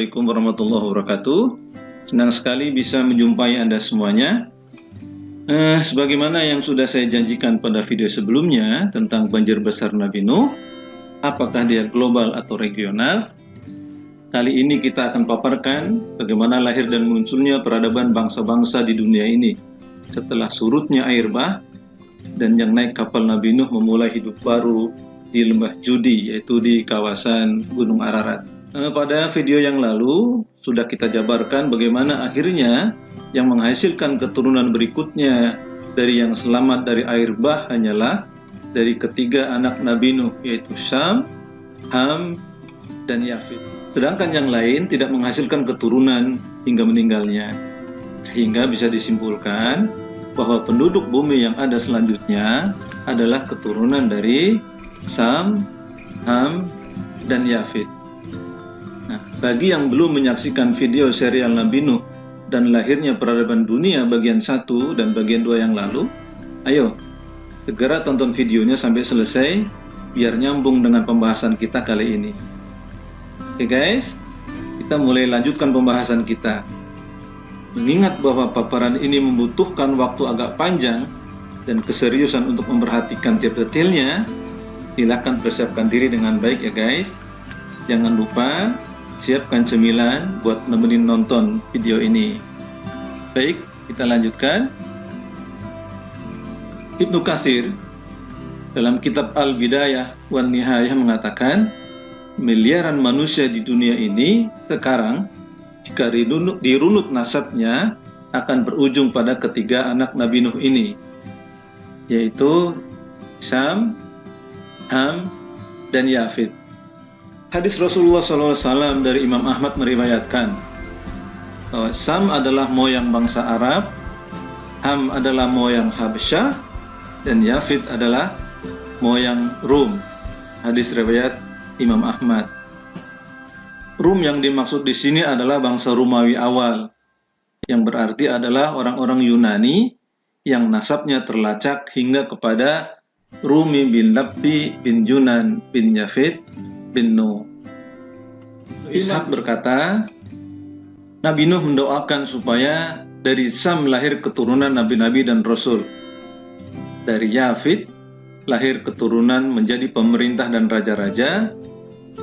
Assalamualaikum warahmatullahi wabarakatuh. Senang sekali bisa menjumpai Anda semuanya. Sebagaimana yang sudah saya janjikan pada video sebelumnya tentang banjir besar Nabi Nuh, apakah dia global atau regional? Kali ini kita akan paparkan bagaimana lahir dan munculnya peradaban bangsa-bangsa di dunia ini setelah surutnya air bah dan yang naik kapal Nabi Nuh memulai hidup baru di lembah Judi, yaitu di kawasan Gunung Ararat. Pada video yang lalu sudah kita jabarkan bagaimana akhirnya yang menghasilkan keturunan berikutnya dari yang selamat dari air bah hanyalah dari ketiga anak Nabi Nuh, yaitu Syam, Ham, dan Yafid. Sedangkan yang lain tidak menghasilkan keturunan hingga meninggalnya. Sehingga bisa disimpulkan bahwa penduduk bumi yang ada selanjutnya adalah keturunan dari Sam, Ham, dan Yafid. Nah, bagi yang belum menyaksikan video serial Nabi Nuh dan lahirnya peradaban dunia bagian 1 dan bagian 2 yang lalu, ayo segera tonton videonya sampai selesai biar nyambung dengan pembahasan kita kali ini. Oke guys, kita mulai lanjutkan pembahasan kita. Mengingat bahwa paparan ini membutuhkan waktu agak panjang dan keseriusan untuk memperhatikan tiap detailnya, silakan persiapkan diri dengan baik ya guys. Jangan lupa siapkan cemilan buat nemenin nonton video ini. Baik, kita lanjutkan. Ibnu Katsir dalam kitab Al-Bidayah wan Nihayah mengatakan, miliaran manusia di dunia ini sekarang jika dirunut nasabnya akan berujung pada ketiga anak Nabi Nuh ini, yaitu Syam, Ham, dan Yafid. Hadis Rasulullah SAW dari Imam Ahmad meriwayatkan bahwa Syam adalah moyang bangsa Arab, Ham adalah moyang Habasyah, dan Yafid adalah moyang Rum. Hadis riwayat Imam Ahmad. Rum yang dimaksud di sini adalah bangsa Romawi awal, yang berarti adalah orang-orang Yunani yang nasabnya terlacak hingga kepada Rumi bin Labdi bin Junan bin Yafid bin Nuh. Ishaq berkata, Nabi Nuh mendoakan supaya dari Sam lahir keturunan nabi-nabi dan rasul. Dari Yafid lahir keturunan menjadi pemerintah dan raja-raja,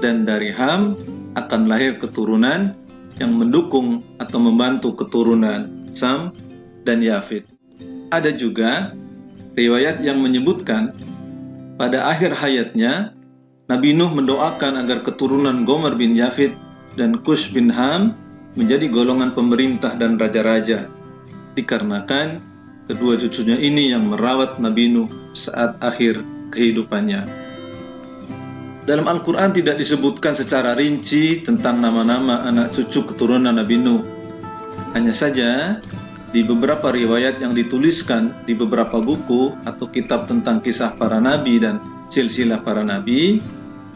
dan dari Ham akan lahir keturunan yang mendukung atau membantu keturunan Sam dan Yafid. Ada juga riwayat yang menyebutkan pada akhir hayatnya Nabi Nuh mendoakan agar keturunan Gomer bin Yafid dan Kush bin Ham menjadi golongan pemerintah dan raja-raja, dikarenakan kedua cucunya ini yang merawat Nabi Nuh saat akhir kehidupannya. Dalam Al-Quran tidak disebutkan secara rinci tentang nama-nama anak cucu keturunan Nabi Nuh. Hanya saja di beberapa riwayat yang dituliskan di beberapa buku atau kitab tentang kisah para nabi dan silsilah para nabi,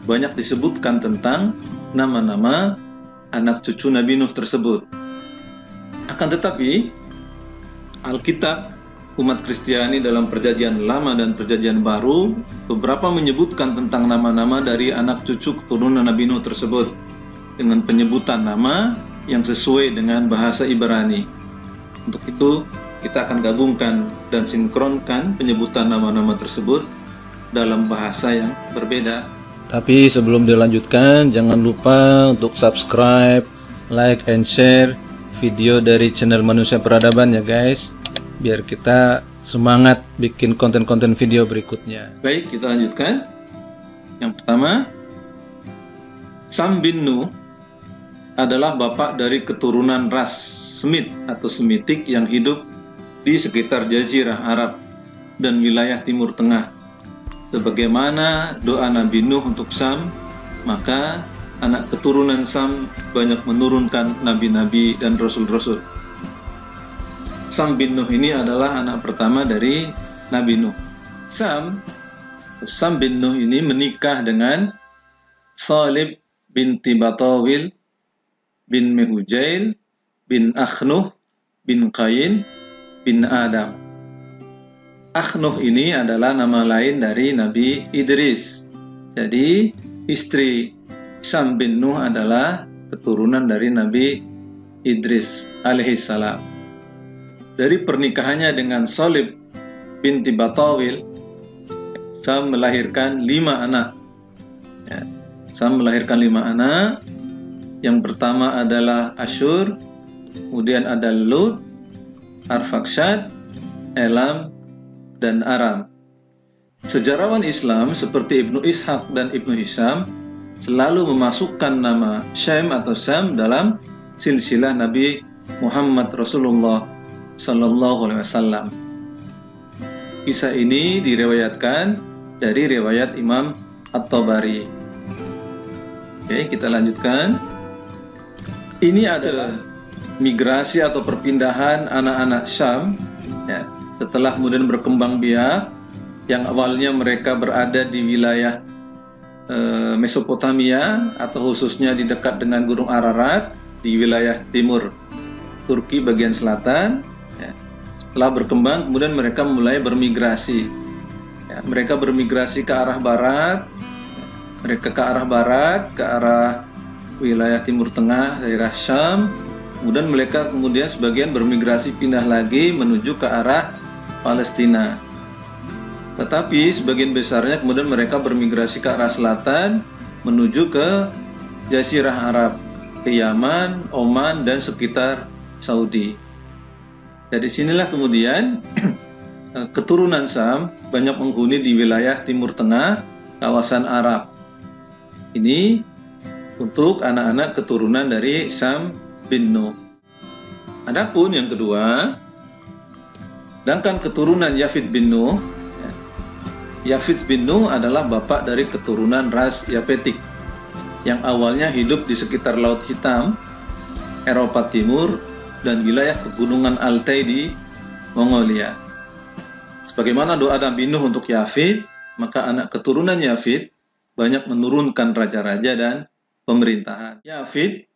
banyak disebutkan tentang nama-nama anak cucu Nabi Nuh tersebut. Akan tetapi, Alkitab umat Kristiani dalam Perjanjian Lama dan Perjanjian Baru beberapa menyebutkan tentang nama-nama dari anak cucu keturunan Nabi Nuh tersebut dengan penyebutan nama yang sesuai dengan bahasa Ibrani. Untuk itu, kita akan gabungkan dan sinkronkan penyebutan nama-nama tersebut dalam bahasa yang berbeda. Tapi sebelum dilanjutkan, jangan lupa untuk subscribe, like, and share video dari channel Manusia Peradaban ya guys, biar kita semangat bikin konten-konten video berikutnya. Baik, kita lanjutkan. Yang pertama, Sam bin Nuh adalah bapak dari keturunan ras Semit atau Semitik yang hidup di sekitar Jazirah Arab dan wilayah Timur Tengah. Sebagaimana doa Nabi Nuh untuk Sam, maka anak keturunan Sam banyak menurunkan nabi-nabi dan rasul-rasul. Sam bin Nuh ini adalah anak pertama dari Nabi Nuh. Sam bin Nuh ini menikah dengan Salib binti Batawil bin Mehujail bin Akhnuh bin Qayin bin Adam. Akhnuh ini adalah nama lain dari Nabi Idris. Jadi istri Sam bin Nuh adalah keturunan dari Nabi Idris alaihissalam. Dari pernikahannya dengan Solib binti Batawil, Sam melahirkan 5 anak. Ya, Sam melahirkan 5 anak. Yang pertama adalah Asyur, kemudian ada Lut, Arfaksad, Elam, dan Aram. Sejarawan Islam seperti Ibnu Ishaq dan Ibnu Hisham selalu memasukkan nama Syam atau Sam dalam silsilah Nabi Muhammad Rasulullah Sallallahu Alaihi Wasallam. Kisah ini diriwayatkan dari riwayat Imam At-Tabari. Oke, kita lanjutkan. Ini adalah migrasi atau perpindahan anak-anak Syam, ya, setelah kemudian berkembang biak, yang awalnya mereka berada di wilayah Mesopotamia atau khususnya di dekat dengan Gunung Ararat di wilayah timur Turki bagian selatan. Ya. Setelah berkembang, kemudian mereka mulai bermigrasi. Ya, mereka bermigrasi ke arah barat, mereka ke arah barat, ke arah wilayah Timur Tengah, daerah Syam. Kemudian mereka sebagian bermigrasi pindah lagi menuju ke arah Palestina. Tetapi sebagian besarnya kemudian mereka bermigrasi ke arah selatan menuju ke Jazirah Arab, ke Yaman, Oman, dan sekitar Saudi. Dari sinilah kemudian keturunan Sam banyak menghuni di wilayah Timur Tengah, kawasan Arab. Ini untuk anak-anak keturunan dari Sam bin Nuh. Adapun yang kedua, sedangkan keturunan Yafid bin Nuh, Yafid bin Nuh adalah bapak dari keturunan ras Yapetik yang awalnya hidup di sekitar Laut Hitam, Eropa Timur, dan wilayah pegunungan Altai di Mongolia. Sebagaimana doa Nabi Nuh untuk Yafid, maka anak keturunan Yafid banyak menurunkan raja-raja dan pemerintahan. Yafid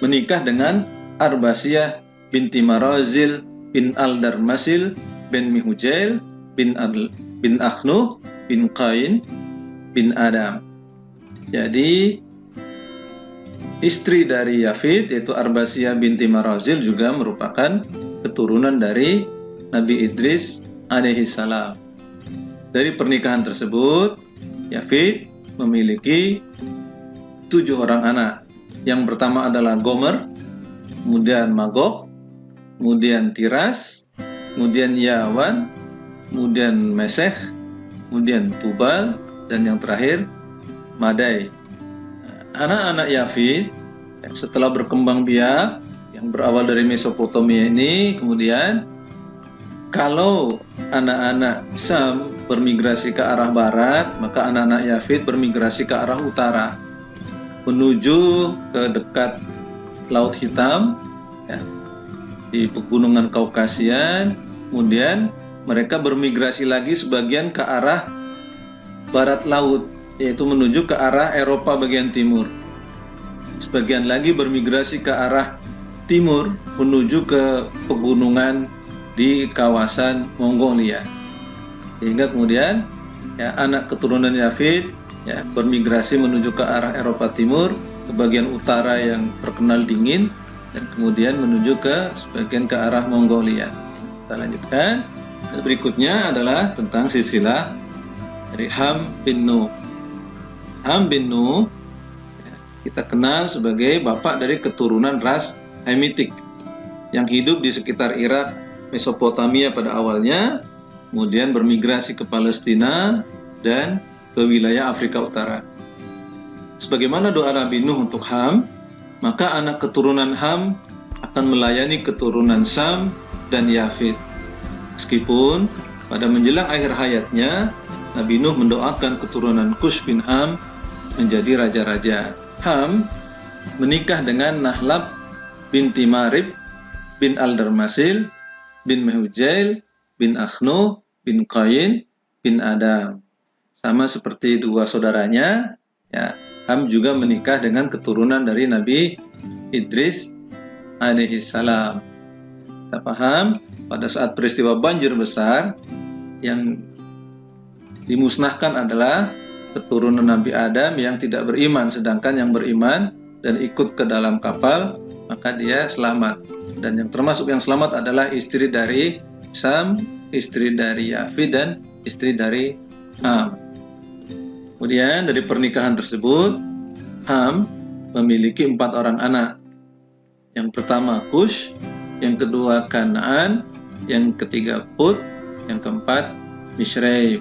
menikah dengan Arbasiyah binti Marazil bin Al-Darmasil bin Mihujail bin Akhnuh bin Qain bin Adam. Jadi istri dari Yafid yaitu Arbasiyah binti Marazil juga merupakan keturunan dari Nabi Idris alaihissalam. Dari pernikahan tersebut, Yafid memiliki 7 orang anak. Yang pertama adalah Gomer, kemudian Magog, kemudian Tiras, kemudian Yawan, kemudian Meseh, kemudian Tubal, dan yang terakhir Madai. Anak-anak Yafid setelah berkembang biak yang berawal dari Mesopotamia ini, kemudian kalau anak-anak Sam bermigrasi ke arah barat, maka anak-anak Yafid bermigrasi ke arah utara menuju ke dekat Laut Hitam, ya, di pegunungan Kaukasian. Kemudian mereka bermigrasi lagi sebagian ke arah barat laut, yaitu menuju ke arah Eropa bagian timur. Sebagian lagi bermigrasi ke arah timur menuju ke pegunungan di kawasan Mongolia. Sehingga kemudian ya, anak keturunan Yafid ya, bermigrasi menuju ke arah Eropa Timur, ke bagian utara yang terkenal dingin, dan kemudian menuju ke sebagian ke arah Mongolia. Kita lanjutkan. Berikutnya adalah tentang silsilah dari Ham bin Nuh. Ham bin Nuh ya, kita kenal sebagai bapak dari keturunan ras Hamitik yang hidup di sekitar Irak, Mesopotamia pada awalnya, kemudian bermigrasi ke Palestina dan ke wilayah Afrika Utara. Sebagaimana doa Nabi Nuh untuk Ham, maka anak keturunan Ham akan melayani keturunan Sam dan Yafid. Meskipun pada menjelang akhir hayatnya, Nabi Nuh mendoakan keturunan Kush bin Ham menjadi raja-raja. Ham menikah dengan Nahlab binti Marib bin Al-Darmasil bin Mehujail bin Akhnuh bin Qain bin Adam. Sama seperti 2 saudaranya, ya, Ham juga menikah dengan keturunan dari Nabi Idris alaihissalam. Kita paham, pada saat peristiwa banjir besar, yang dimusnahkan adalah keturunan Nabi Adam yang tidak beriman, sedangkan yang beriman dan ikut ke dalam kapal, maka dia selamat. Dan yang termasuk yang selamat adalah istri dari Sam, istri dari Yafid, dan istri dari Ham. Kemudian dari pernikahan tersebut, Ham memiliki 4 orang anak. Yang pertama Kush, yang kedua Kan'an, yang ketiga Put, yang keempat Mishraim.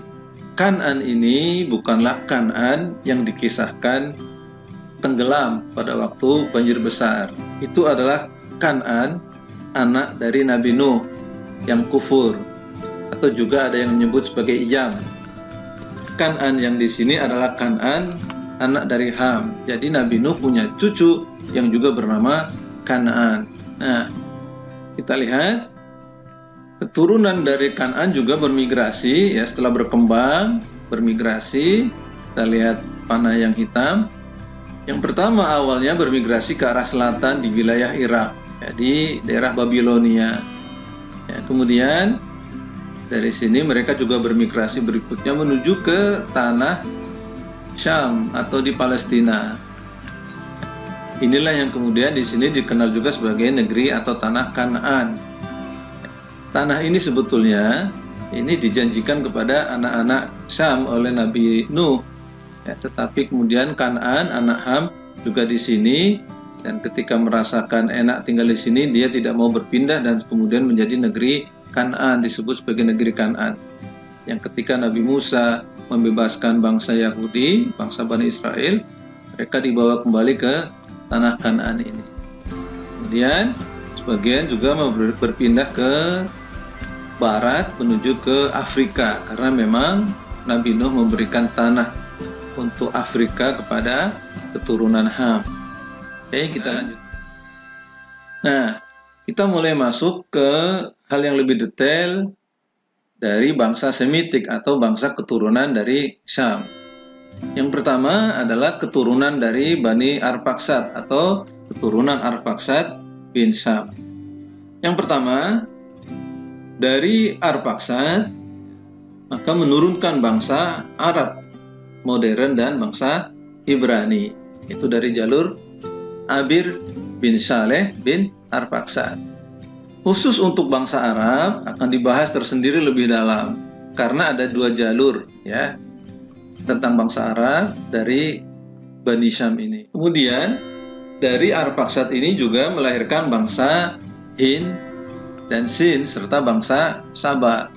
Kan'an ini bukanlah Kan'an yang dikisahkan tenggelam pada waktu banjir besar. Itu adalah Kan'an, anak dari Nabi Nuh yang kufur, atau juga ada yang menyebut sebagai Iyam. Kan'an yang di sini adalah Kan'an, anak dari Ham. Jadi Nabi Nuh punya cucu yang juga bernama Kan'an. Nah, kita lihat keturunan dari Kan'an juga bermigrasi, ya, setelah berkembang, bermigrasi. Kita lihat panah yang hitam. Yang pertama awalnya bermigrasi ke arah selatan di wilayah Irak, ya, di daerah Babilonia. Ya, kemudian dari sini mereka juga bermigrasi berikutnya menuju ke tanah Syam atau di Palestina. Inilah yang kemudian di sini dikenal juga sebagai negeri atau tanah Kan'an. Tanah ini sebetulnya ini dijanjikan kepada anak-anak Syam oleh Nabi Nuh. Ya, tetapi kemudian Kan'an, anak Ham, juga di sini, dan ketika merasakan enak tinggal di sini, dia tidak mau berpindah dan kemudian menjadi negeri Kan'an, disebut sebagai negeri Kan'an. Yang ketika Nabi Musa membebaskan bangsa Yahudi, bangsa Bani Israel, mereka dibawa kembali ke tanah Kan'an ini. Kemudian sebagian juga berpindah ke barat menuju ke Afrika, karena memang Nabi Nuh memberikan tanah untuk Afrika kepada keturunan Ham. Oke, kita lanjut. Nah, kita mulai masuk ke hal yang lebih detail dari bangsa Semitik atau bangsa keturunan dari Syam. Yang pertama adalah keturunan dari Bani Arphaxad atau keturunan Arphaxad bin Syam. Yang pertama, dari Arphaxad maka menurunkan bangsa Arab modern dan bangsa Ibrani. Itu dari jalur Abir bin Saleh bin Arphaxad. Khusus untuk bangsa Arab akan dibahas tersendiri lebih dalam karena ada 2 jalur, ya, tentang bangsa Arab dari Bani Syam ini. Kemudian dari Arphaxad ini juga melahirkan bangsa Hind dan Sin serta bangsa Saba.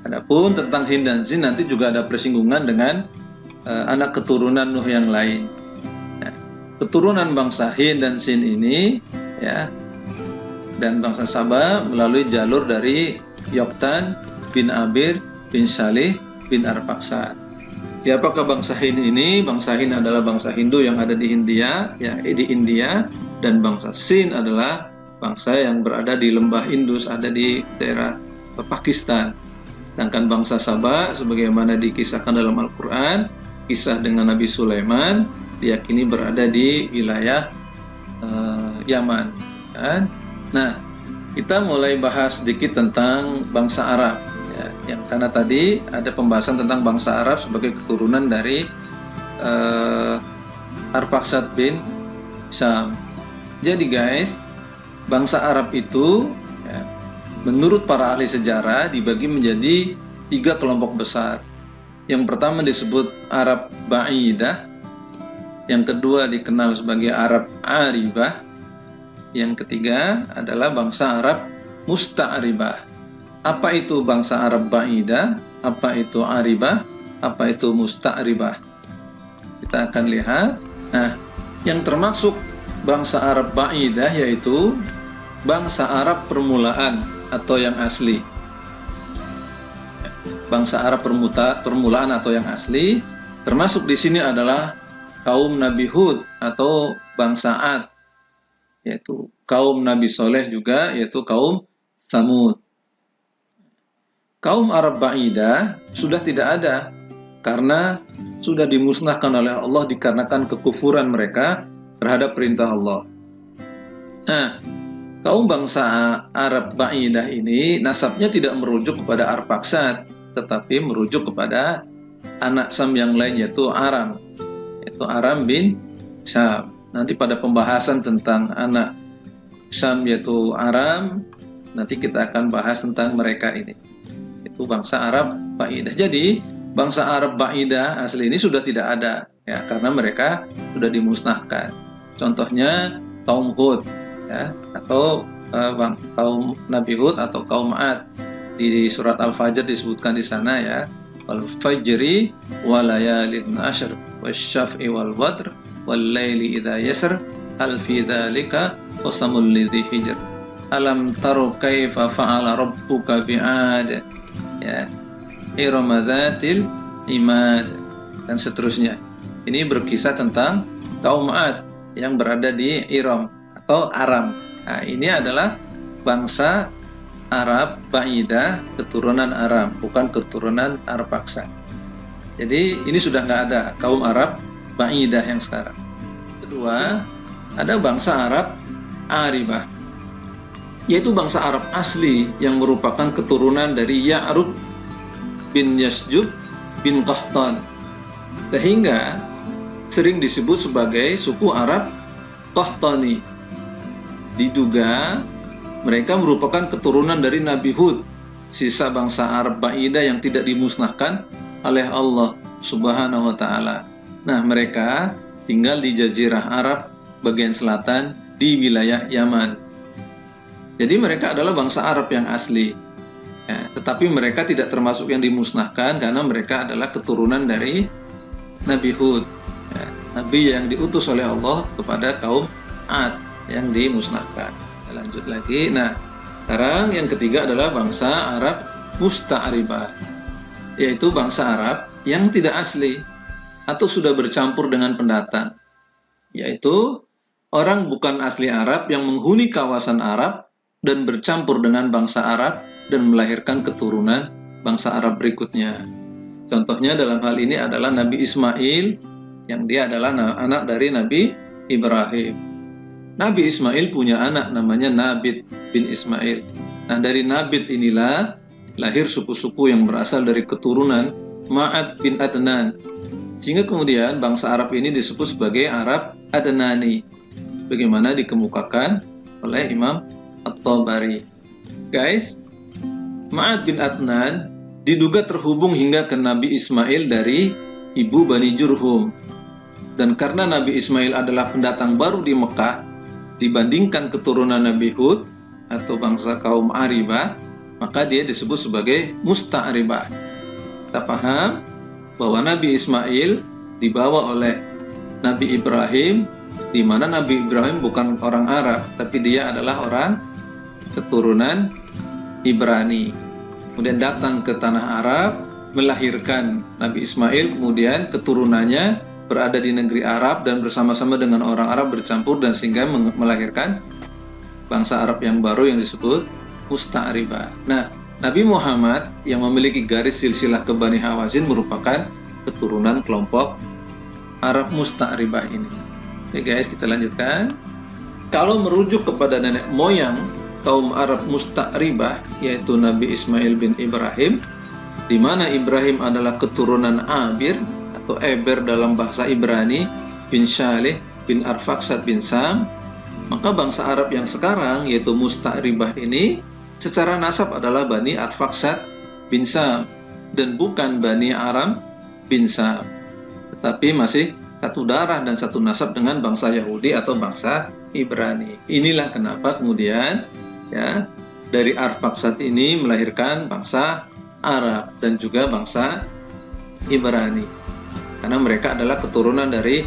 Adapun tentang Hind dan Sin nanti juga ada persinggungan dengan anak keturunan Nuh yang lain. Nah, keturunan bangsa Hind dan Sin ini, ya, dan bangsa Saba melalui jalur dari Yoktan bin Abir bin Salih bin Arphaxad. Siapakah bangsa Hind ini? Bangsa Hind adalah bangsa Hindu yang ada di India, ya, di India, dan bangsa Sin adalah bangsa yang berada di lembah Indus, ada di daerah Pakistan. Sedangkan bangsa Saba, sebagaimana dikisahkan dalam Al-Quran, kisah dengan Nabi Sulaiman, diyakini berada di wilayah Yaman, kan? Nah, kita mulai bahas sedikit tentang bangsa Arab, ya, yang karena tadi ada pembahasan tentang bangsa Arab sebagai keturunan dari Arphaxad bin Syam. Jadi guys, bangsa Arab itu, ya, menurut para ahli sejarah dibagi menjadi 3 kelompok besar. Yang pertama disebut Arab Ba'idah, yang kedua dikenal sebagai Arab Aribah, yang ketiga adalah bangsa Arab Musta'ribah. Apa itu bangsa Arab Ba'idah? Apa itu Aribah? Apa itu Musta'ribah? Kita akan lihat. Nah, yang termasuk bangsa Arab Ba'idah yaitu bangsa Arab permulaan atau yang asli. Bangsa Arab permulaan atau yang asli, termasuk di sini adalah kaum Nabi Hud atau bangsa Ad, yaitu kaum Nabi Soleh juga, yaitu kaum Samud. Kaum Arab Ba'idah sudah tidak ada karena sudah dimusnahkan oleh Allah dikarenakan kekufuran mereka terhadap perintah Allah. Nah, kaum bangsa Arab Ba'idah ini nasabnya tidak merujuk kepada Arphaxad, tetapi merujuk kepada anak Sam yang lain, yaitu Aram bin Syam. nanti pada pembahasan tentang anak Syam yaitu Aram, nanti kita akan bahas tentang mereka ini. Itu bangsa Arab Ba'idah. Jadi bangsa Arab Ba'idah asli ini sudah tidak ada ya, karena mereka sudah dimusnahkan. Contohnya kaum Hud ya, atau kaum Nabi Hud atau kaum Ad. Di surat Al-Fajr disebutkan di sana ya, wal fajri walayalin ashr wasyaf'i wal watr wal laili idza yasr hal fi dzalika qasamul lidzi hijr alam taru kaifa fa'ala rabbuka bi'ad ya irama dzatil imad dan seterusnya. Ini berkisah tentang kaum Ad yang berada di Iram atau Aram. Nah, ini adalah bangsa Arab Ba'idah, keturunan Aram, bukan keturunan Arab Paksa. Jadi ini sudah nggak ada kaum Arab Ba'idah yang sekarang. Kedua, ada bangsa Arab Aribah, yaitu bangsa Arab asli yang merupakan keturunan dari Ya'rub bin Yasjub bin Qahtan, sehingga sering disebut sebagai suku Arab Qahtani. Diduga mereka merupakan keturunan dari Nabi Hud, sisa bangsa Arab Ba'idah yang tidak dimusnahkan oleh Allah Subhanahu wa Ta'ala. Nah, mereka tinggal di Jazirah Arab bagian selatan di wilayah Yaman. Jadi mereka adalah bangsa Arab yang asli ya, tetapi mereka tidak termasuk yang dimusnahkan karena mereka adalah keturunan dari Nabi Hud ya, Nabi yang diutus oleh Allah kepada kaum Ad yang dimusnahkan. Kita lanjut lagi. Nah, sekarang yang ketiga adalah bangsa Arab Musta'ribah, yaitu bangsa Arab yang tidak asli atau sudah bercampur dengan pendatang, yaitu orang bukan asli Arab yang menghuni kawasan Arab dan bercampur dengan bangsa Arab dan melahirkan keturunan bangsa Arab berikutnya. Contohnya dalam hal ini adalah Nabi Ismail, yang dia adalah anak dari Nabi Ibrahim. Nabi Ismail punya anak namanya Nabit bin Ismail. Nah, dari Nabit inilah lahir suku-suku yang berasal dari keturunan Ma'ad bin Adnan. Sehingga kemudian bangsa Arab ini disebut sebagai Arab Adnani, bagaimana dikemukakan oleh Imam At-Tabari. Guys, Ma'ad bin Adnan diduga terhubung hingga ke Nabi Ismail dari ibu Bani Jurhum. Dan karena Nabi Ismail adalah pendatang baru di Mekah dibandingkan keturunan Nabi Hud atau bangsa kaum Aribah, maka dia disebut sebagai Musta'ribah. Kita paham bahwa Nabi Ismail dibawa oleh Nabi Ibrahim, di mana Nabi Ibrahim bukan orang Arab, tapi dia adalah orang keturunan Ibrani. Kemudian datang ke tanah Arab, melahirkan Nabi Ismail, kemudian keturunannya berada di negeri Arab dan bersama-sama dengan orang Arab bercampur dan sehingga melahirkan bangsa Arab yang baru yang disebut Musta'ribah. Nah, Nabi Muhammad yang memiliki garis silsilah ke Bani Hawazin merupakan keturunan kelompok Arab Musta'ribah ini. Oke guys, kita lanjutkan. Kalau merujuk kepada nenek moyang kaum Arab Musta'ribah, yaitu Nabi Ismail bin Ibrahim, di mana Ibrahim adalah keturunan Abir atau Eber dalam bahasa Ibrani, bin Shalih bin Arfaksad bin Sam, maka bangsa Arab yang sekarang yaitu Musta'ribah ini secara nasab adalah Bani Arfaksad bin Sam dan bukan Bani Aram bin Sam, tetapi masih satu darah dan satu nasab dengan bangsa Yahudi atau bangsa Ibrani. Inilah kenapa kemudian ya dari Arfaksad ini melahirkan bangsa Arab dan juga bangsa Ibrani, karena mereka adalah keturunan dari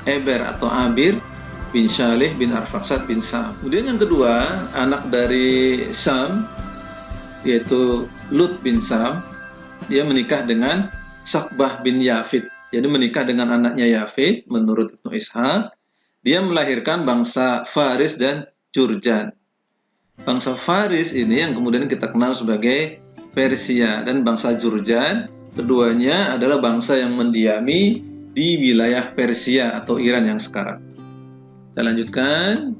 Eber atau Abir bin Shalih bin Arfaksad bin Sam. Kemudian yang kedua, anak dari Sam, yaitu Lut bin Sam, dia menikah dengan Sakbah bin Yafid. Jadi menikah dengan anaknya Yafid, menurut Ibnu Ishaq, dia melahirkan bangsa Faris dan Jurjan. Bangsa Faris ini yang kemudian kita kenal sebagai Persia, dan bangsa Jurjan, keduanya adalah bangsa yang mendiami di wilayah Persia atau Iran yang sekarang. Kita lanjutkan.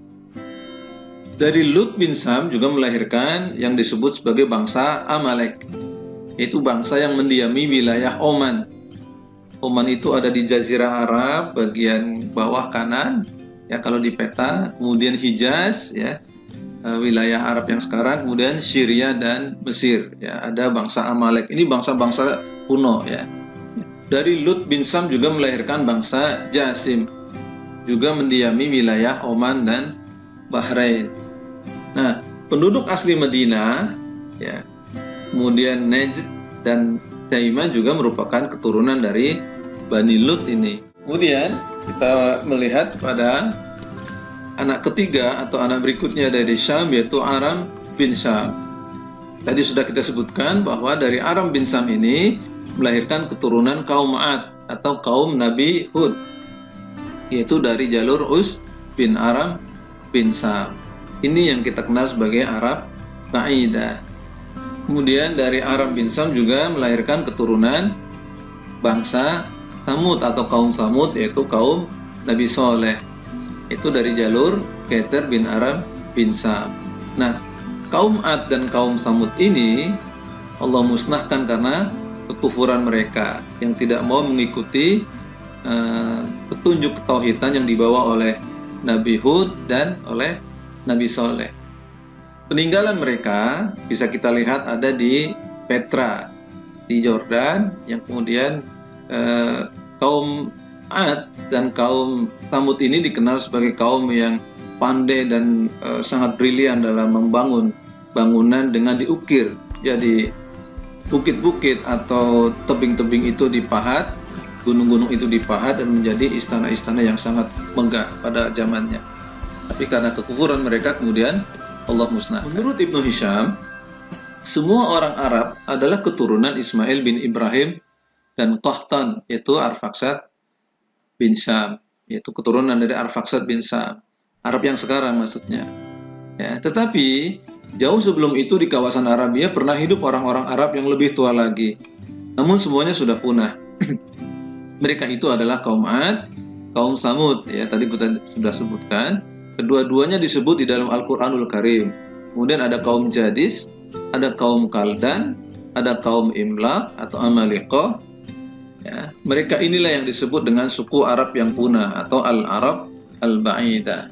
Dari Lut bin Sam juga melahirkan yang disebut sebagai bangsa Amalek, yaitu bangsa yang mendiami wilayah Oman. Oman itu ada di Jazirah Arab bagian bawah kanan, ya kalau di peta, kemudian Hijaz ya, wilayah Arab yang sekarang, kemudian Syria dan Mesir ya, ada bangsa Amalek. Ini bangsa-bangsa kuno ya. Dari Lut bin Sam juga melahirkan bangsa Jasim, juga mendiami wilayah Oman dan Bahrain. Nah, penduduk asli Madinah ya, kemudian Najd dan Taiman juga merupakan keturunan dari Bani Lut ini. Kemudian kita melihat pada anak ketiga atau anak berikutnya dari Syam, yaitu Aram bin Syam. Tadi sudah kita sebutkan bahwa dari Aram bin Syam ini melahirkan keturunan kaum Ad atau kaum Nabi Hud, yaitu dari jalur Us bin Aram bin Syam. Ini yang kita kenal sebagai Arab Ba'idah. Kemudian dari Aram bin Syam juga melahirkan keturunan bangsa Samud atau kaum Samud, yaitu kaum Nabi Soleh. Itu dari jalur Keter bin Aram bin Syam. Nah, kaum Ad dan kaum Samud ini Allah musnahkan karena kekufuran mereka yang tidak mau mengikuti petunjuk ketauhidan yang dibawa oleh Nabi Hud dan oleh Nabi Soleh. Peninggalan mereka bisa kita lihat ada di Petra di Jordan, yang kemudian kaum Ad dan kaum Samud ini dikenal sebagai kaum yang pandai dan sangat brilian dalam membangun bangunan dengan diukir. Jadi bukit-bukit atau tebing-tebing itu dipahat, gunung-gunung itu dipahat dan menjadi istana-istana yang sangat megah pada zamannya. Tapi karena kekufuran mereka kemudian Allah musnahkan. Menurut Ibnu Hisham, semua orang Arab adalah keturunan Ismail bin Ibrahim dan Qahtan, yaitu Arfaksad bin Syam, yaitu keturunan dari Arfaksad bin Syam, Arab yang sekarang maksudnya. Ya, tetapi jauh sebelum itu di kawasan Arabia pernah hidup orang-orang Arab yang lebih tua lagi. Namun semuanya sudah punah. Mereka itu adalah kaum Ad, kaum Samud. Ya, tadi kita sudah sebutkan. Kedua-duanya disebut di dalam Al-Quranul Karim. Kemudian ada kaum Jadis, ada kaum Kaldan, ada kaum Imlaq atau Amaliqah. Ya, mereka inilah yang disebut dengan suku Arab yang punah atau Al-Arab Al-Ba'idah.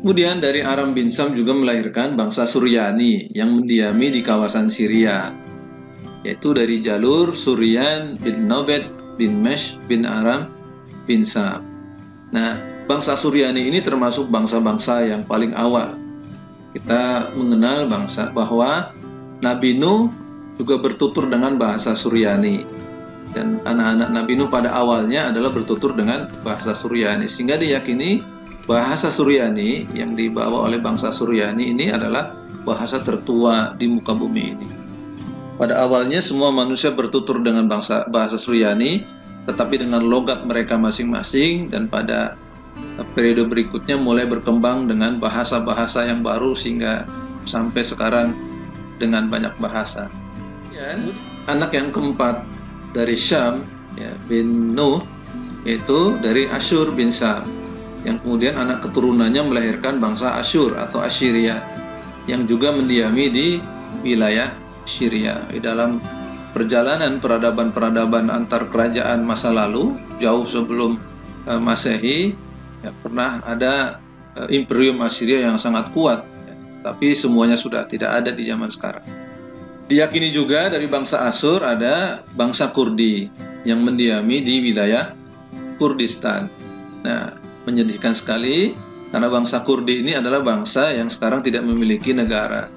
Kemudian dari Aram bin Syam juga melahirkan bangsa Suryani yang mendiami di kawasan Syria, yaitu dari jalur Suryan bin Nobet bin Mesh bin Aram bin Syam. Nah, bangsa Suryani ini termasuk bangsa-bangsa yang paling awal. Kita mengenal bangsa bahwa Nabi Nuh juga bertutur dengan bahasa Suryani. Dan anak-anak Nabi Nuh pada awalnya adalah bertutur dengan bahasa Suryani, sehingga diyakini bahasa Suryani yang dibawa oleh bangsa Suryani ini adalah bahasa tertua di muka bumi ini. Pada awalnya semua manusia bertutur dengan bahasa Suryani, tetapi dengan logat mereka masing-masing, dan pada periode berikutnya mulai berkembang dengan bahasa-bahasa yang baru sehingga sampai sekarang dengan banyak bahasa. Dan anak yang keempat dari Syam ya, bin Nuh, yaitu dari Asyur bin Syam, yang kemudian anak keturunannya melahirkan bangsa Asyur atau Assyria yang juga mendiami di wilayah Syria. Di dalam perjalanan peradaban-peradaban antar kerajaan masa lalu, jauh sebelum Masehi, ya, pernah ada Imperium Assyria yang sangat kuat, ya, tapi semuanya sudah tidak ada di zaman sekarang. Diyakini juga dari bangsa Asyur ada bangsa Kurdi yang mendiami di wilayah Kurdistan. Nah, menyedihkan sekali karena bangsa Kurdi ini adalah bangsa yang sekarang tidak memiliki negara.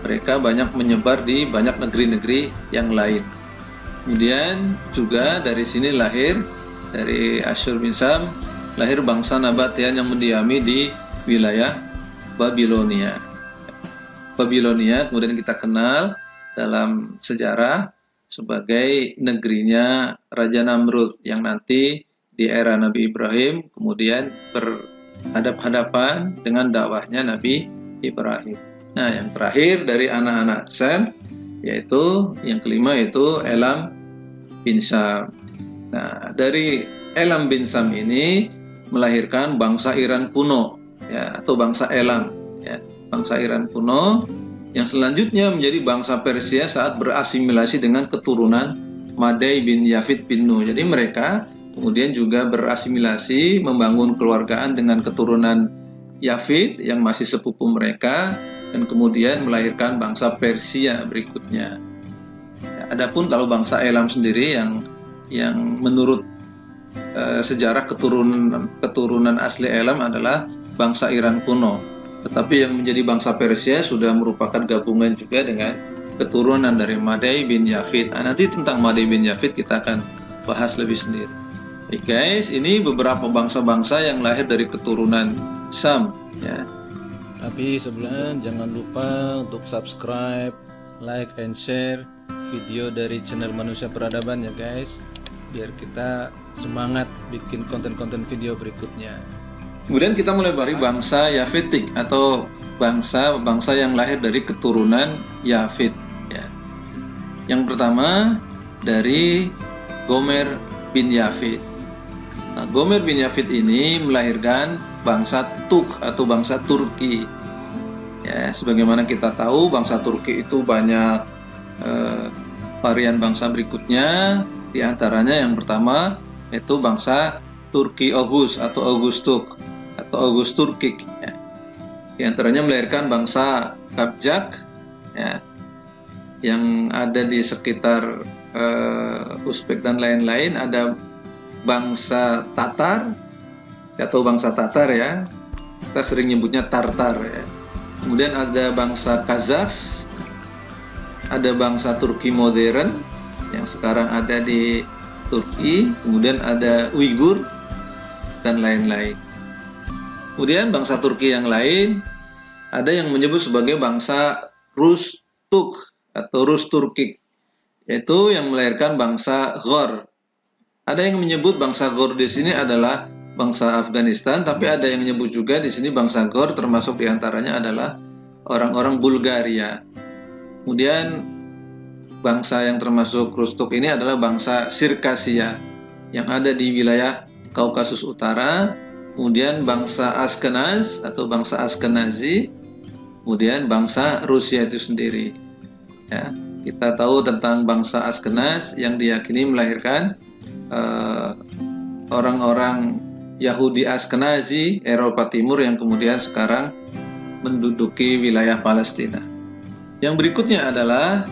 Mereka banyak menyebar di banyak negeri-negeri yang lain. Kemudian juga dari sini lahir, dari Asyur bin Syam, lahir bangsa Nabatian yang mendiami di wilayah Babilonia. Babilonia kemudian kita kenal dalam sejarah sebagai negerinya Raja Namrud yang nanti di era Nabi Ibrahim kemudian berhadap-hadapan dengan dakwahnya Nabi Ibrahim. Nah, yang terakhir dari anak-anak Sem, yaitu yang kelima yaitu Elam bin Syam. Nah, dari Elam bin Syam ini melahirkan bangsa Iran kuno, ya, atau bangsa Elam, ya, bangsa Iran kuno yang selanjutnya menjadi bangsa Persia saat berasimilasi dengan keturunan Madai bin Yafid bin Nuh. Jadi mereka kemudian juga berasimilasi, membangun keluargaan dengan keturunan Yafid yang masih sepupu mereka, dan kemudian melahirkan bangsa Persia berikutnya. Adapun kalau bangsa Elam sendiri yang menurut sejarah keturunan asli Elam adalah bangsa Iran kuno. Tetapi yang menjadi bangsa Persia sudah merupakan gabungan juga dengan keturunan dari Madai bin Yafid. Nanti tentang Madai bin Yafid kita akan bahas lebih sendiri. Oke guys, ini beberapa bangsa-bangsa yang lahir dari keturunan Sam ya. Tapi sebelumnya jangan lupa untuk subscribe, like, and share video dari channel Manusia Peradaban ya guys, biar kita semangat bikin konten-konten video berikutnya. Kemudian kita mulai dari bangsa Yafitik atau bangsa yang lahir dari keturunan Yafid ya. Yang pertama dari Gomer bin Yafid. Nah, Gomer bin Yafid ini melahirkan bangsa Tuk atau bangsa Turki. Ya, sebagaimana kita tahu bangsa Turki itu banyak varian bangsa berikutnya. Di antaranya yang pertama yaitu bangsa Turki Oghuz atau Oghuztuk atau Oghuz Turkik. Ya. Di antaranya melahirkan bangsa Kabjak ya, yang ada di sekitar Uzbek dan lain-lain. Ada bangsa Tatar atau bangsa Tatar ya, kita sering nyebutnya Tartar ya. Kemudian ada bangsa Kazakh, ada bangsa Turki modern yang sekarang ada di Turki, kemudian ada Uighur dan lain-lain. Kemudian bangsa Turki yang lain ada yang menyebut sebagai bangsa Rus-Tuk atau Rus-Turkik, yaitu yang melahirkan bangsa Ghor. Ada yang menyebut bangsa Ghor di sini adalah bangsa Afghanistan, tapi ada yang menyebut juga di sini bangsa Ghor termasuk diantaranya adalah orang-orang Bulgaria. Kemudian bangsa yang termasuk Rustuk ini adalah bangsa Sirkasia yang ada di wilayah Kaukasus Utara. Kemudian bangsa Askenaz atau bangsa Askenazi, kemudian bangsa Rusia itu sendiri. Ya, kita tahu tentang bangsa Askenaz yang diyakini melahirkan orang-orang Yahudi Askenazi Eropa Timur yang kemudian sekarang menduduki wilayah Palestina. Yang berikutnya adalah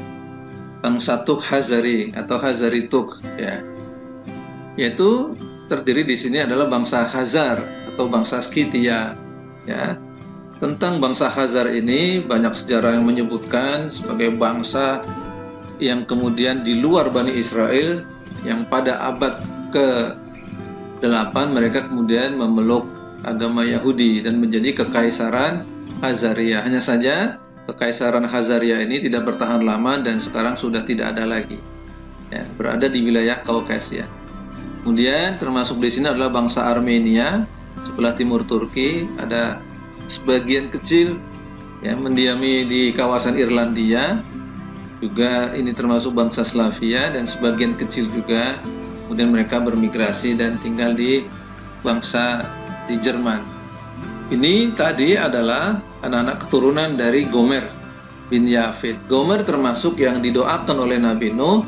bangsa Tuk Hazari atau Hazari Tuk ya. Yaitu terdiri di sini adalah bangsa Khazar atau bangsa Skythia ya. Tentang bangsa Khazar ini banyak sejarah yang menyebutkan sebagai bangsa yang kemudian di luar Bani Israel, yang pada abad ke-8 mereka kemudian memeluk agama Yahudi dan menjadi kekaisaran Khazaria. Hanya saja kekaisaran Khazaria ini tidak bertahan lama dan sekarang sudah tidak ada lagi ya, berada di wilayah Kaukasia. Kemudian termasuk di sini adalah bangsa Armenia sebelah timur Turki. Ada sebagian kecil yang mendiami di kawasan Irlandia, juga ini termasuk bangsa Slavia, dan sebagian kecil juga kemudian mereka bermigrasi dan tinggal di Jerman. Ini tadi adalah anak-anak keturunan dari Gomer bin Yafid. Gomer termasuk yang didoakan oleh Nabi Nuh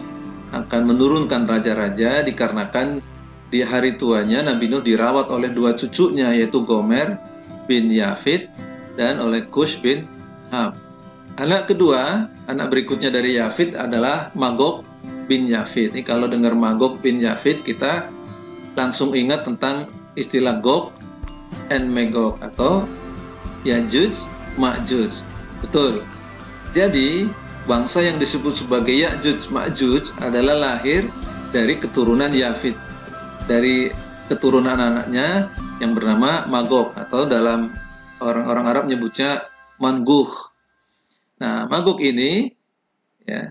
akan menurunkan raja-raja, dikarenakan di hari tuanya Nabi Nuh dirawat oleh dua cucunya, yaitu Gomer bin Yafid dan oleh Kush bin Ham. Anak kedua, anak berikutnya dari Yafid adalah Magog bin Yafid. Ini kalau dengar Magog bin Yafid, kita langsung ingat tentang istilah Gog and Magog atau Yajuj Ma'juj. Betul. Jadi bangsa yang disebut sebagai Yajuj Ma'juj adalah lahir dari keturunan Yafid, dari keturunan anaknya yang bernama Magog, atau dalam orang-orang Arab menyebutnya Manguh. Nah, Magog ini ya,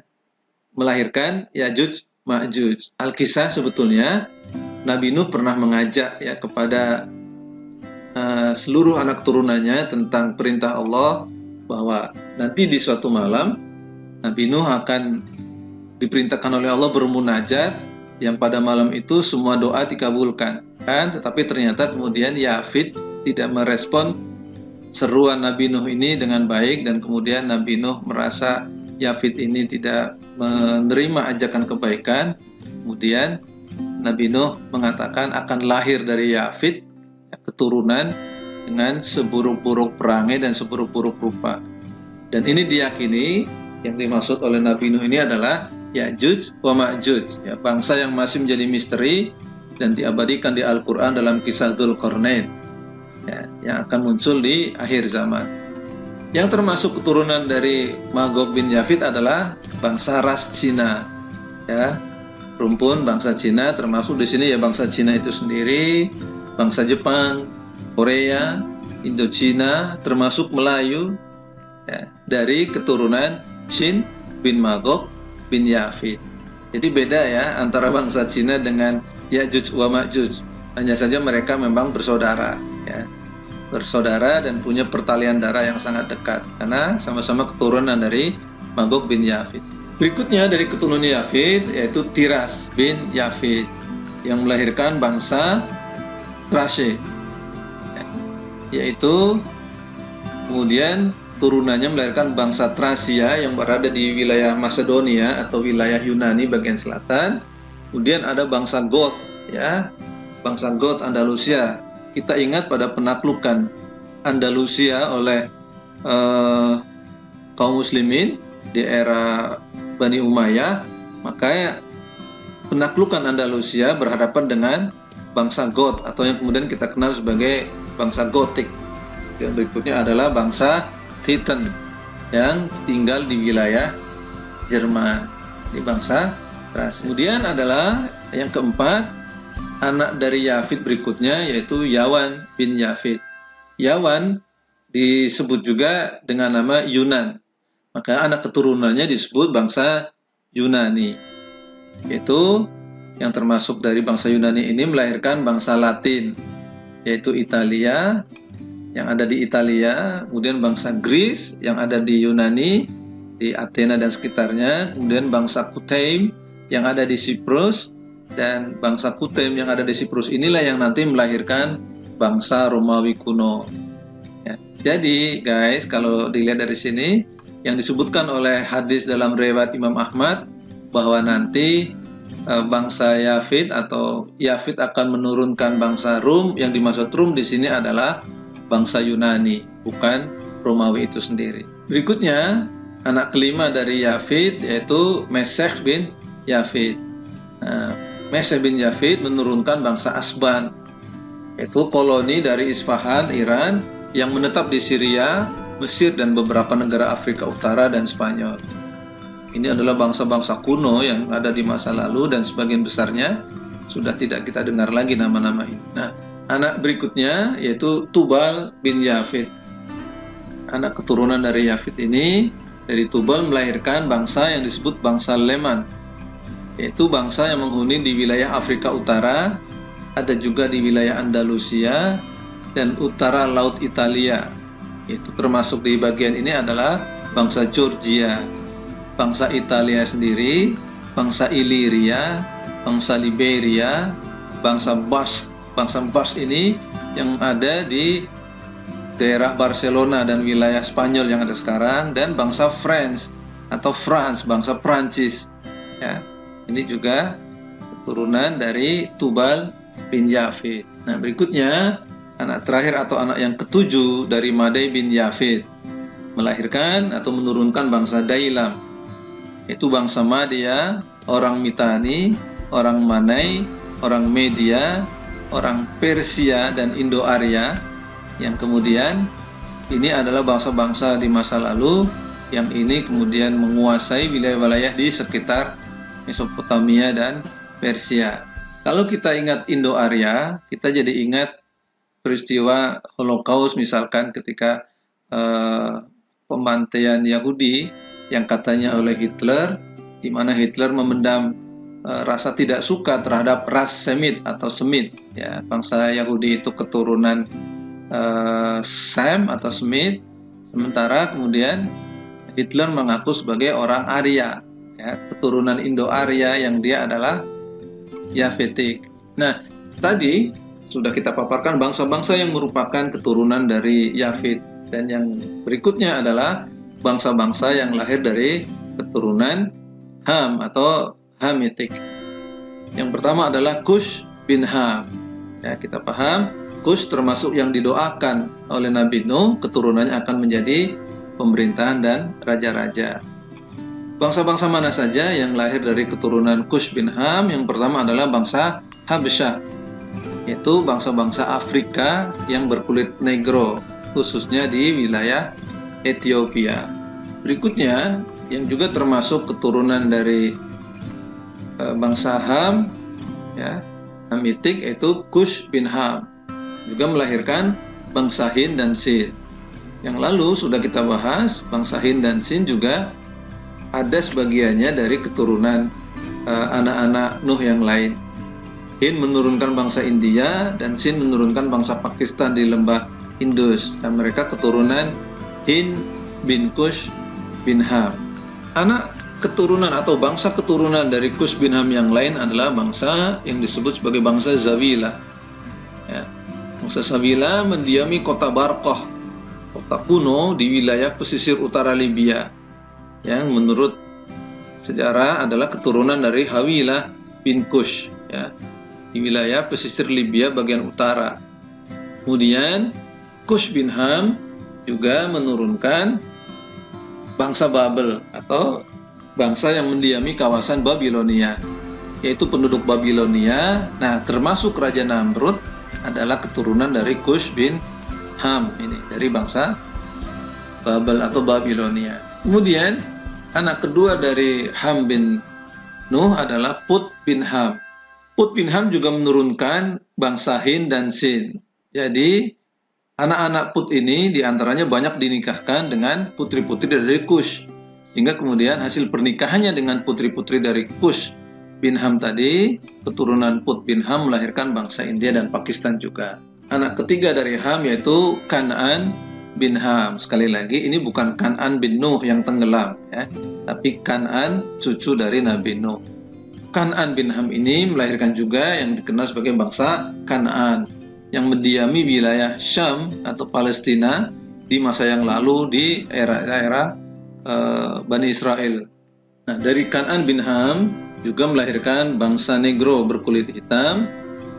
melahirkan Yajuj Ma'juj. Al-Kisah sebetulnya Nabi Nuh pernah mengajak ya kepada seluruh anak turunannya tentang perintah Allah bahwa nanti di suatu malam Nabi Nuh akan diperintahkan oleh Allah bermunajat, yang pada malam itu semua doa dikabulkan kan. Tetapi ternyata kemudian Yafid tidak merespon seruan Nabi Nuh ini dengan baik, dan kemudian Nabi Nuh merasa Yafid ini tidak menerima ajakan kebaikan. Kemudian Nabi Nuh mengatakan akan lahir dari Yafid keturunan dengan seburuk-buruk perangai dan seburuk-buruk rupa. Dan ini diyakini yang dimaksud oleh Nabi Nuh ini adalah Ya'juj wa Ma'juj, ya, bangsa yang masih menjadi misteri dan diabadikan di Al-Quran dalam kisah Dzulqarnain, ya, yang akan muncul di akhir zaman. Yang termasuk keturunan dari Magog bin Yafid adalah bangsa ras Cina, ya, rumpun bangsa Cina, termasuk di sini ya bangsa Cina itu sendiri, bangsa Jepang, Korea, Indochina, termasuk Melayu, ya, dari keturunan Shin bin Magog bin Yafid. Jadi beda ya antara bangsa Cina dengan Ya'juj wa Ma'juj. Hanya saja mereka memang bersaudara, ya, bersaudara dan punya pertalian darah yang sangat dekat karena sama-sama keturunan dari Magog bin Yafid. Berikutnya dari keturunan Yafid yaitu Tiras bin Yafid yang melahirkan bangsa Thrace, yaitu kemudian turunannya melahirkan bangsa Tracia yang berada di wilayah Macedonia atau wilayah Yunani bagian selatan. Kemudian ada bangsa Goth, ya, bangsa Goth Andalusia. Kita ingat pada penaklukan Andalusia oleh kaum muslimin di era Bani Umayyah, maka penaklukan Andalusia berhadapan dengan bangsa Goth atau yang kemudian kita kenal sebagai bangsa Gotik. Yang berikutnya adalah bangsa Teton yang tinggal di wilayah Jerman. Ini bangsa ras. Kemudian adalah yang keempat, anak dari Yafid berikutnya yaitu Yawan bin Yafid. Yawan disebut juga dengan nama Yunan. Maka anak keturunannya disebut bangsa Yunani. Yaitu yang termasuk dari bangsa Yunani ini melahirkan bangsa Latin, yaitu Italia yang ada di Italia, kemudian bangsa Greece yang ada di Yunani, di Athena dan sekitarnya, kemudian bangsa Kutaim yang ada di Siprus, dan bangsa Kutaim yang ada di Siprus inilah yang nanti melahirkan bangsa Romawi kuno. Ya. Jadi guys, kalau dilihat dari sini, yang disebutkan oleh hadis dalam riwayat Imam Ahmad bahwa nanti bangsa Yafid atau Yafid akan menurunkan bangsa Rum, yang dimaksud Rum di sini adalah bangsa Yunani, bukan Romawi itu sendiri. Berikutnya, anak kelima dari Yafid yaitu Mesech bin Yafid. Mesech bin Yafid menurunkan bangsa Asban, yaitu koloni dari Isfahan, Iran, yang menetap di Syria, Mesir, dan beberapa negara Afrika Utara dan Spanyol. Ini adalah bangsa-bangsa kuno yang ada di masa lalu dan sebagian besarnya sudah tidak kita dengar lagi nama-nama ini. Nah, anak berikutnya yaitu Tubal bin Yafid. Anak keturunan dari Yafid ini dari Tubal melahirkan bangsa yang disebut bangsa Leman, yaitu bangsa yang menghuni di wilayah Afrika Utara, ada juga di wilayah Andalusia dan utara Laut Italia. Itu termasuk di bagian ini adalah bangsa Georgia, bangsa Italia sendiri, bangsa Iliria, bangsa Liberia, bangsa Basque. Bangsa Basque ini yang ada di daerah Barcelona dan wilayah Spanyol yang ada sekarang, dan bangsa France atau France, bangsa Prancis. Ya, ini juga keturunan dari Tubal bin Yafid. Nah, berikutnya anak terakhir atau anak yang ketujuh dari Madai bin Yafid melahirkan atau menurunkan bangsa Dailam, yaitu bangsa Madia, orang Mitani, orang Manai, orang Media, orang Persia, dan Indo-Arya, yang kemudian ini adalah bangsa-bangsa di masa lalu yang ini kemudian menguasai wilayah-wilayah di sekitar Mesopotamia dan Persia. Kalau kita ingat Indo-Arya, kita jadi ingat peristiwa Holocaust misalkan ketika pembantaian Yahudi yang katanya oleh Hitler, di mana Hitler memendam rasa tidak suka terhadap ras Semit atau Semit, ya, bangsa Yahudi itu keturunan Sem atau Semit, sementara kemudian Hitler mengaku sebagai orang Arya, ya, keturunan Indo-Arya yang dia adalah Yafitik. Nah, tadi sudah kita paparkan bangsa-bangsa yang merupakan keturunan dari Yafid, dan yang berikutnya adalah bangsa-bangsa yang lahir dari keturunan Ham atau Hamitik. Yang pertama adalah Kush bin Ham. Ya, kita paham, Kush termasuk yang didoakan oleh Nabi Nuh, keturunannya akan menjadi pemerintahan dan raja-raja. Bangsa-bangsa mana saja yang lahir dari keturunan Kush bin Ham? Yang pertama adalah bangsa Habasyah, yaitu bangsa-bangsa Afrika yang berkulit negro, khususnya di wilayah Ethiopia. Berikutnya, yang juga termasuk keturunan dari bangsa Ham, ya, Hamitik, yaitu Kush bin Ham, juga melahirkan bangsa Hind dan Sin. Yang lalu sudah kita bahas, bangsa Hind dan Sin juga ada sebagiannya dari keturunan anak-anak Nuh yang lain. Hind menurunkan bangsa India dan Sin menurunkan bangsa Pakistan di lembah Indus, dan mereka keturunan Hind bin Kush bin Ham. Anak keturunan atau bangsa keturunan dari Kush bin Ham yang lain adalah bangsa yang disebut sebagai bangsa Zawila. Ya. Bangsa Zawila mendiami kota Barqah, kota kuno di wilayah pesisir utara Libya, yang menurut sejarah adalah keturunan dari Hawilah bin Kush, ya, di wilayah pesisir Libya bagian utara. Kemudian Kush bin Ham juga menurunkan bangsa Babel atau bangsa yang mendiami kawasan Babilonia, yaitu penduduk Babilonia. Nah, termasuk Raja Namrud adalah keturunan dari Kush bin Ham, ini dari bangsa Babel atau Babilonia. Kemudian anak kedua dari Ham bin Nuh adalah Put bin Ham. Put bin Ham juga menurunkan bangsa Hind dan Sin. Jadi anak-anak Put ini diantaranya banyak dinikahkan dengan putri-putri dari Kush, sehingga kemudian hasil pernikahannya dengan putri-putri dari Kush bin Ham tadi, keturunan Put bin Ham melahirkan bangsa India dan Pakistan juga. Anak ketiga dari Ham yaitu Kan'an bin Ham. Sekali lagi, ini bukan Kan'an bin Nuh yang tenggelam, ya, tapi Kan'an cucu dari Nabi Nuh. Kan'an bin Ham ini melahirkan juga yang dikenal sebagai bangsa Kan'an, yang mendiami wilayah Syam atau Palestina di masa yang lalu di era Bani Israel. Nah, dari Kan'an bin Ham juga melahirkan bangsa negro berkulit hitam.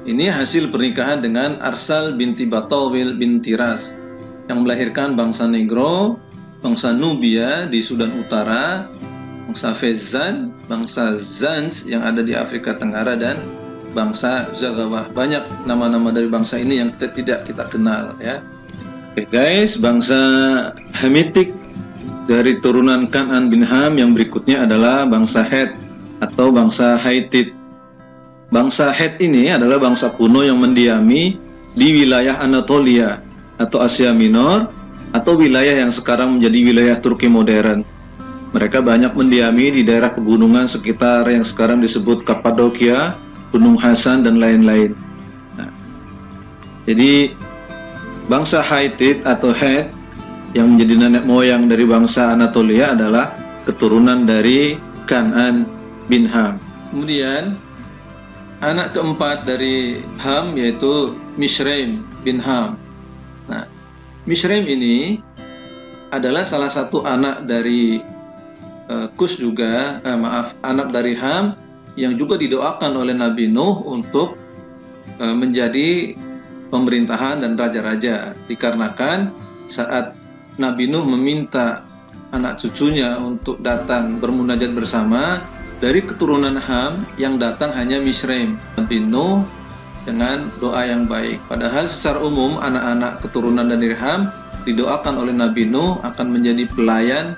Ini hasil pernikahan dengan Arsal binti Batawil binti Ras, yang melahirkan bangsa negro, bangsa Nubia di Sudan Utara, bangsa Fezzan, bangsa Zanj yang ada di Afrika Tenggara, dan bangsa Zagawah. Banyak nama-nama dari bangsa ini yang tidak kita kenal, ya. Oke guys, bangsa Hamitik dari turunan Kan'an bin Ham yang berikutnya adalah bangsa Het atau bangsa Haitit. Bangsa Het ini adalah bangsa kuno yang mendiami di wilayah Anatolia atau Asia Minor, atau wilayah yang sekarang menjadi wilayah Turki modern. Mereka banyak mendiami di daerah pegunungan sekitar yang sekarang disebut Kapadokia, Gunung Hasan, dan lain-lain. Nah, jadi bangsa Haitit atau Het yang menjadi nenek moyang dari bangsa Anatolia adalah keturunan dari Kan'an bin Ham. Kemudian anak keempat dari Ham yaitu Mishraim bin Ham. Nah, Mishraim ini adalah salah satu anak dari Kush juga, anak dari Ham yang juga didoakan oleh Nabi Nuh untuk menjadi pemerintahan dan raja-raja, dikarenakan saat Nabi Nuh meminta anak cucunya untuk datang bermunajat bersama, dari keturunan Ham yang datang hanya Mishraim. Nabi Nuh dengan doa yang baik. Padahal secara umum anak-anak keturunan dari Ham didoakan oleh Nabi Nuh akan menjadi pelayan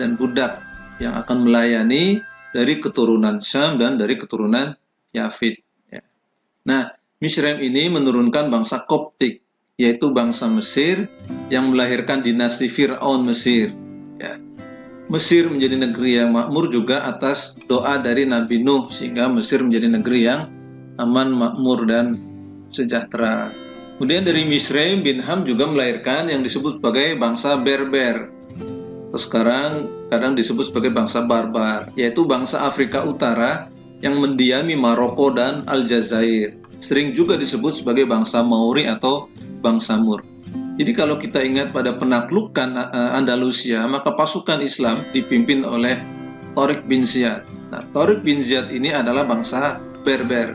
dan budak yang akan melayani dari keturunan Syam dan dari keturunan Yafid. Ya. Nah, Mishraim ini menurunkan bangsa Koptik, yaitu bangsa Mesir yang melahirkan dinasti Fir'aun Mesir. Ya. Mesir menjadi negeri yang makmur juga atas doa dari Nabi Nuh, sehingga Mesir menjadi negeri yang aman, makmur, dan sejahtera. Kemudian dari Mishraim bin Ham juga melahirkan yang disebut sebagai bangsa Berber, atau sekarang kadang disebut sebagai bangsa Barbar, yaitu bangsa Afrika Utara yang mendiami Maroko dan Aljazair. Sering juga disebut sebagai bangsa Mauri atau bangsa Mur. Jadi kalau kita ingat pada penaklukan Andalusia, maka pasukan Islam dipimpin oleh Tariq bin Ziyad. Nah, Tariq bin Ziyad ini adalah bangsa Berber.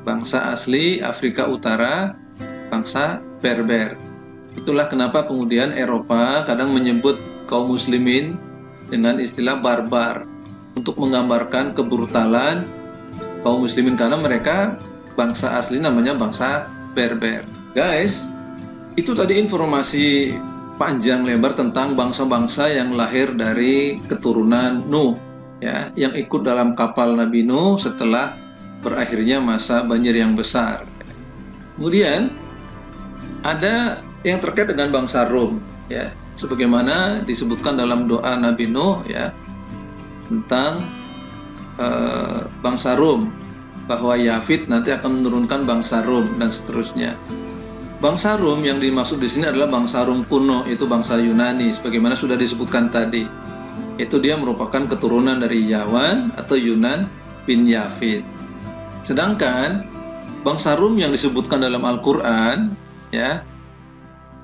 Bangsa asli Afrika Utara, bangsa Berber. Itulah kenapa kemudian Eropa kadang menyebut kaum muslimin dengan istilah barbar untuk menggambarkan kebrutalan kaum muslimin karena mereka bangsa asli namanya bangsa Berber. Guys, itu tadi informasi panjang lebar tentang bangsa-bangsa yang lahir dari keturunan Nuh, ya, yang ikut dalam kapal Nabi Nuh setelah berakhirnya masa banjir yang besar. Kemudian ada yang terkait dengan bangsa Rom, ya, sebagaimana disebutkan dalam doa Nabi Nuh, ya, tentang bangsa Rom, bahwa Yafid nanti akan menurunkan bangsa Rom dan seterusnya. Bangsa Rom yang dimaksud di sini adalah bangsa Rom kuno, yaitu bangsa Yunani, sebagaimana sudah disebutkan tadi. Itu dia merupakan keturunan dari Yawan atau Yunan bin Yafid. Sedangkan bangsa Rom yang disebutkan dalam Al-Quran, ya,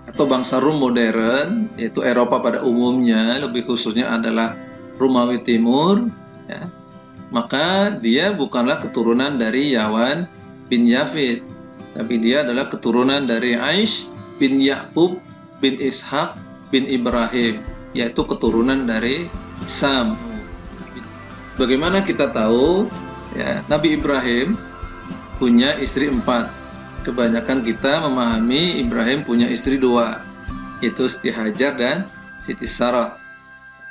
atau bangsa Rom modern, yaitu Eropa pada umumnya, lebih khususnya adalah Romawi Timur, ya, maka dia bukanlah keturunan dari Yawan bin Yafid, tapi dia adalah keturunan dari Aish bin Yakub bin Ishak bin Ibrahim, yaitu keturunan dari Sam. Bagaimana kita tahu, ya, Nabi Ibrahim punya istri 4. Kebanyakan kita memahami Ibrahim punya istri 2, yaitu Siti Hajar dan Siti Sarah.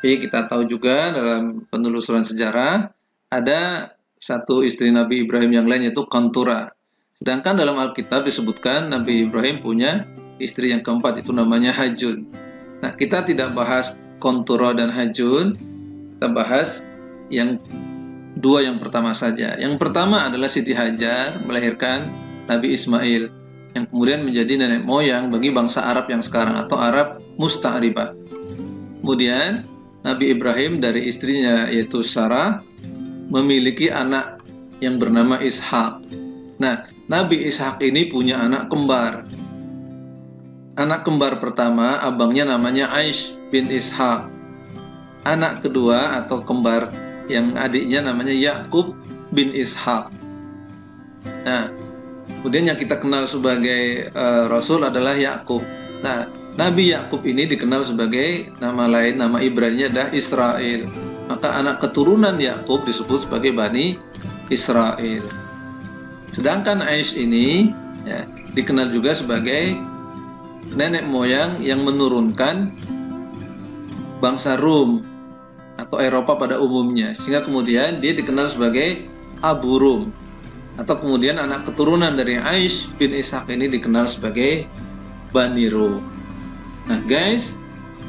Tapi kita tahu juga dalam penelusuran sejarah ada satu istri Nabi Ibrahim yang lain, yaitu Kantura. Sedangkan dalam Alkitab disebutkan Nabi Ibrahim punya istri yang keempat, itu namanya Hajun. Nah, kita tidak bahas Kantura dan Hajun, kita bahas yang 2 yang pertama saja. Yang pertama adalah Siti Hajar melahirkan Nabi Ismail, yang kemudian menjadi nenek moyang bagi bangsa Arab yang sekarang atau Arab Musta'ribah. Kemudian Nabi Ibrahim dari istrinya yaitu Sarah memiliki anak yang bernama Ishak. Nah, Nabi Ishak ini punya anak kembar. Anak kembar pertama, abangnya namanya Aish bin Ishak. Anak kedua atau kembar yang adiknya namanya Yakub bin Ishak. Nah, kemudian yang kita kenal sebagai Rasul adalah Yakub. Nah, Nabi Yakub ini dikenal sebagai nama lain, nama Ibrani adalah Israel. Maka anak keturunan Yakub disebut sebagai Bani Israel. Sedangkan Aish ini, ya, dikenal juga sebagai nenek moyang yang menurunkan bangsa Rum atau Eropa pada umumnya, sehingga kemudian dia dikenal sebagai Abu Rum, atau kemudian anak keturunan dari Aish bin Ishak ini dikenal sebagai Bani Rum. Nah guys,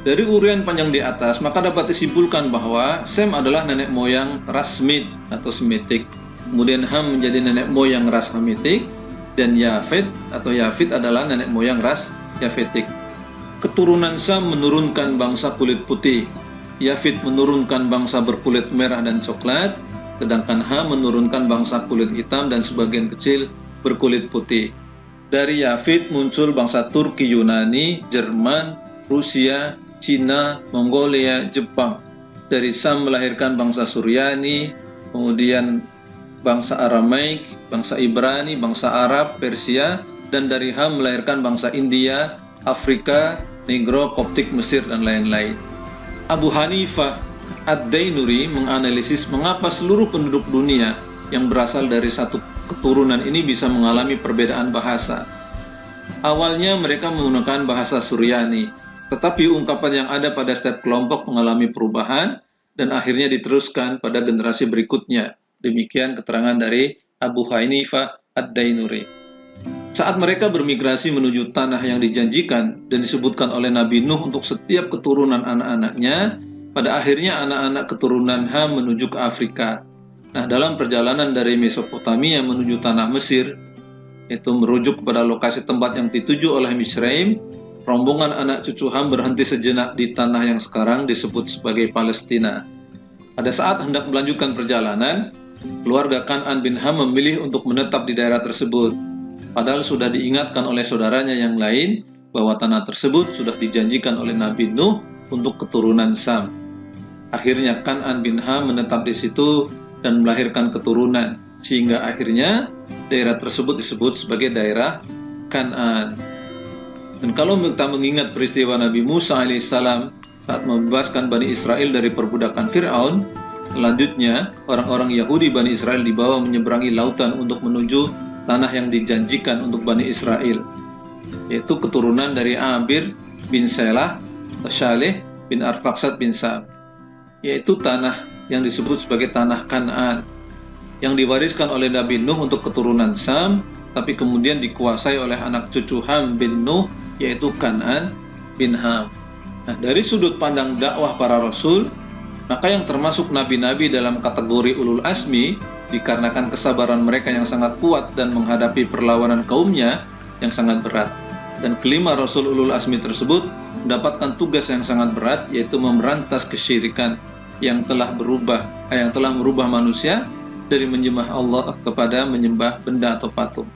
dari uraian panjang di atas, maka dapat disimpulkan bahwa Sem adalah nenek moyang ras Semit atau Semitik. Kemudian Ham menjadi nenek moyang ras Hamitik, dan Yafid atau Yafid adalah nenek moyang ras Yafetik. Keturunan Sam menurunkan bangsa kulit putih, Yafid menurunkan bangsa berkulit merah dan coklat, sedangkan Ham menurunkan bangsa kulit hitam dan sebagian kecil berkulit putih. Dari Yafid muncul bangsa Turki, Yunani, Jerman, Rusia, Cina, Mongolia, Jepang. Dari Sam melahirkan bangsa Suryani, kemudian bangsa Aramaik, bangsa Ibrani, bangsa Arab, Persia, dan dari Ham melahirkan bangsa India, Afrika, Negro, Koptik, Mesir, dan lain-lain. Abu Hanifah Ad-Dainuri menganalisis mengapa seluruh penduduk dunia yang berasal dari satu keturunan ini bisa mengalami perbedaan bahasa. Awalnya mereka menggunakan bahasa Suryani, tetapi ungkapan yang ada pada setiap kelompok mengalami perubahan dan akhirnya diteruskan pada generasi berikutnya. Demikian keterangan dari Abu Hanifah Ad-Dainuri. Saat mereka bermigrasi menuju tanah yang dijanjikan dan disebutkan oleh Nabi Nuh untuk setiap keturunan anak-anaknya, pada akhirnya anak-anak keturunan Ham menuju ke Afrika. Nah, dalam perjalanan dari Mesopotamia menuju tanah Mesir, itu merujuk kepada lokasi tempat yang dituju oleh Misraim, rombongan anak cucu Ham berhenti sejenak di tanah yang sekarang disebut sebagai Palestina. Pada saat hendak melanjutkan perjalanan, keluarga Kan'an bin Ham memilih untuk menetap di daerah tersebut, padahal sudah diingatkan oleh saudaranya yang lain bahwa tanah tersebut sudah dijanjikan oleh Nabi Nuh untuk keturunan Sam. Akhirnya Kan'an bin Ham menetap di situ dan melahirkan keturunan, sehingga akhirnya daerah tersebut disebut sebagai daerah Kan'an. Dan kalau kita mengingat peristiwa Nabi Musa alaihissalam saat membebaskan Bani Israel dari perbudakan Fir'aun, selanjutnya orang-orang Yahudi Bani Israel dibawa menyeberangi lautan untuk menuju tanah yang dijanjikan untuk Bani Israel, yaitu keturunan dari Abir bin Selah, Shaleh bin Arfaksad bin Sam, yaitu tanah yang disebut sebagai tanah Kan'an, yang diwariskan oleh Nabi Nuh untuk keturunan Sam, tapi kemudian dikuasai oleh anak cucu Ham bin Nuh, yaitu Kan'an bin Ham. Nah, dari sudut pandang dakwah para rasul, maka yang termasuk nabi-nabi dalam kategori ulul azmi dikarenakan kesabaran mereka yang sangat kuat dan menghadapi perlawanan kaumnya yang sangat berat. Dan kelima rasul ulul azmi tersebut mendapatkan tugas yang sangat berat, yaitu memberantas kesyirikan yang telah merubah manusia dari menyembah Allah kepada menyembah benda atau patung.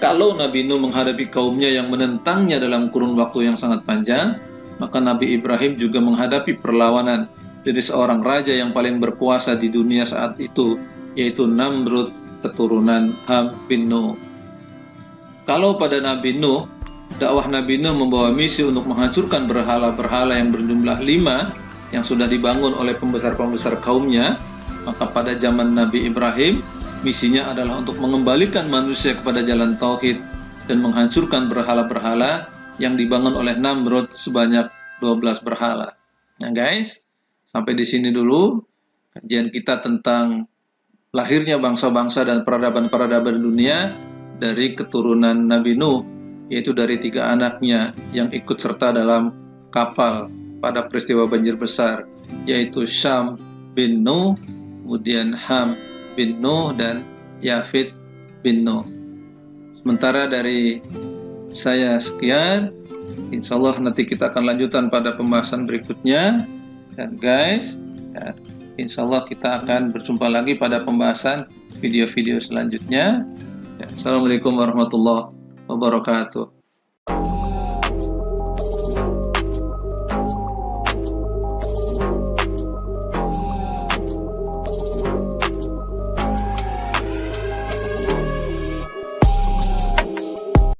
Kalau Nabi Nuh menghadapi kaumnya yang menentangnya dalam kurun waktu yang sangat panjang, maka Nabi Ibrahim juga menghadapi perlawanan dari seorang raja yang paling berkuasa di dunia saat itu, yaitu Namrud, keturunan Ham bin Nuh. Kalau pada Nabi Nuh, dakwah Nabi Nuh membawa misi untuk menghancurkan berhala-berhala yang berjumlah 5 yang sudah dibangun oleh pembesar-pembesar kaumnya, maka pada zaman Nabi Ibrahim, misinya adalah untuk mengembalikan manusia kepada jalan tauhid dan menghancurkan berhala-berhala yang dibangun oleh Namrud sebanyak 12 berhala. Nah guys, sampai di sini dulu kajian kita tentang lahirnya bangsa-bangsa dan peradaban-peradaban dunia dari keturunan Nabi Nuh, yaitu dari 3 anaknya yang ikut serta dalam kapal pada peristiwa banjir besar, yaitu Syam bin Nuh, kemudian Ham bin Nuh, dan Yafid bin Nuh. Sementara dari saya sekian, insya Allah nanti kita akan lanjutkan pada pembahasan berikutnya. Dan guys, ya, insya Allah kita akan berjumpa lagi pada pembahasan video-video selanjutnya. Ya, Assalamualaikum warahmatullahi wabarakatuh.